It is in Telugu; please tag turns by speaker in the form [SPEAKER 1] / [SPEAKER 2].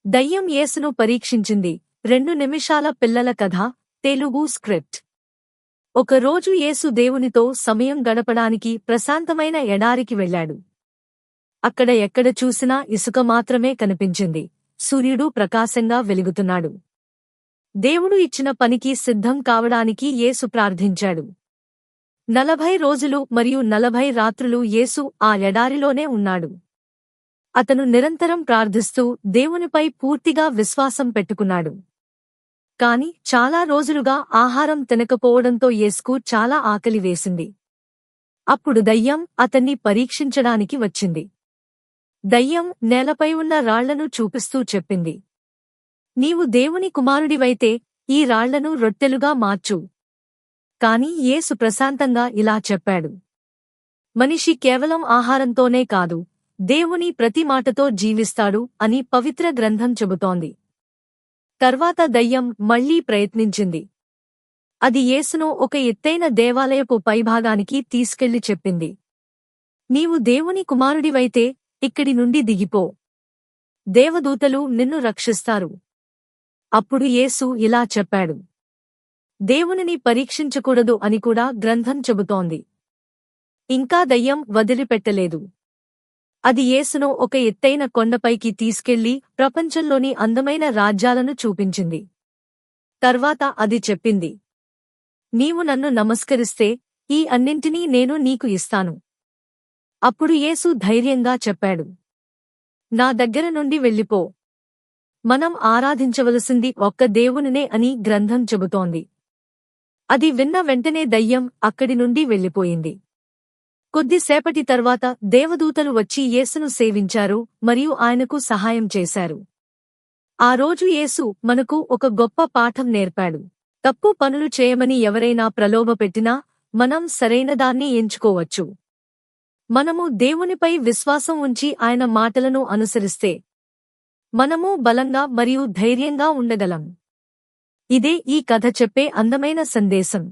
[SPEAKER 1] దయ్యం యేసును పరీక్షించింది. 2 నిమిషాల పిల్లల కథ. తెలుగు స్క్రిప్ట్. ఒకరోజు యేసు దేవునితో సమయం గడపడానికి ప్రశాంతమైన ఎడారికి వెళ్ళాడు. అక్కడ ఎక్కడ చూసినా ఇసుక మాత్రమే కనిపించింది. సూర్యుడు ప్రకాశంగా వెలుగుతున్నాడు. దేవుడు ఇచ్చిన పనికి సిద్ధం కావడానికి యేసు ప్రార్థించాడు. 40 రోజులు మరియు 40 రాత్రులు యేసు ఆ ఎడారిలోనే ఉన్నాడు. అతను నిరంతరం ప్రార్థిస్తూ దేవునిపై పూర్తిగా విశ్వాసం పెట్టుకున్నాడు. కాని చాలా రోజులుగా ఆహారం తినకపోవడంతో యేసుకు చాలా ఆకలి వేసింది. అప్పుడు దయ్యం అతన్ని పరీక్షించడానికి వచ్చింది. దయ్యం నేలపై ఉన్న రాళ్లను చూపిస్తూ చెప్పింది, నీవు దేవుని కుమారుడివైతే ఈ రాళ్లను రొట్టెలుగా మార్చు. కాని యేసు ప్రశాంతంగా ఇలా చెప్పాడు, మనిషి కేవలం ఆహారంతోనే కాదు, దేవుని ప్రతి మాటతో జీవిస్తాడు అని పవిత్ర గ్రంథం చెబుతోంది. తర్వాత దయ్యం మళ్లీ ప్రయత్నించింది. అది యేసును ఒక ఎత్తైన దేవాలయపు పైభాగానికి తీసుకెళ్లి చెప్పింది, నీవు దేవుని కుమారుడివైతే ఇక్కడి నుండి దిగిపో. దేవదూతలు నిన్ను రక్షిస్తారు. అప్పుడు యేసు ఇలా చెప్పాడు, దేవునిని పరీక్షించకూడదు అని కూడా గ్రంథం చెబుతోంది. ఇంకా దయ్యం వదిలిపెట్టలేదు. అది యేసును ఒక ఎత్తైన కొండపైకి తీసుకెళ్లి ప్రపంచంలోని అందమైన రాజ్యాలను చూపించింది. తర్వాత అది చెప్పింది, నీవు నన్ను నమస్కరిస్తే ఈ అన్నింటినీ నేను నీకు ఇస్తాను. అప్పుడు యేసు ధైర్యంగా చెప్పాడు, నా దగ్గర నుండి వెళ్ళిపో. మనం ఆరాధించవలసింది ఒక్క దేవునినే అని గ్రంథం చెబుతోంది. అది విన్న వెంటనే దయ్యం అక్కడి నుండి వెళ్ళిపోయింది. కొద్దిసేపటి తర్వాత దేవదూతలు వచ్చి యేసును సేవించారు మరియు ఆయనకు సహాయం చేశారు. ఆ రోజు యేసు మనకు ఒక గొప్ప పాఠం నేర్పాడు. తప్పు పనులు చేయమని ఎవరైనా ప్రలోభపెట్టినా మనం సరైనదాన్ని ఎంచుకోవచ్చు. మనము దేవునిపై విశ్వాసం ఉంచి ఆయన మాటలను అనుసరిస్తే మనము బలంగా మరియు ధైర్యంగా ఉండగలం. ఇదే ఈ కథ చెప్పే అందమైన సందేశం.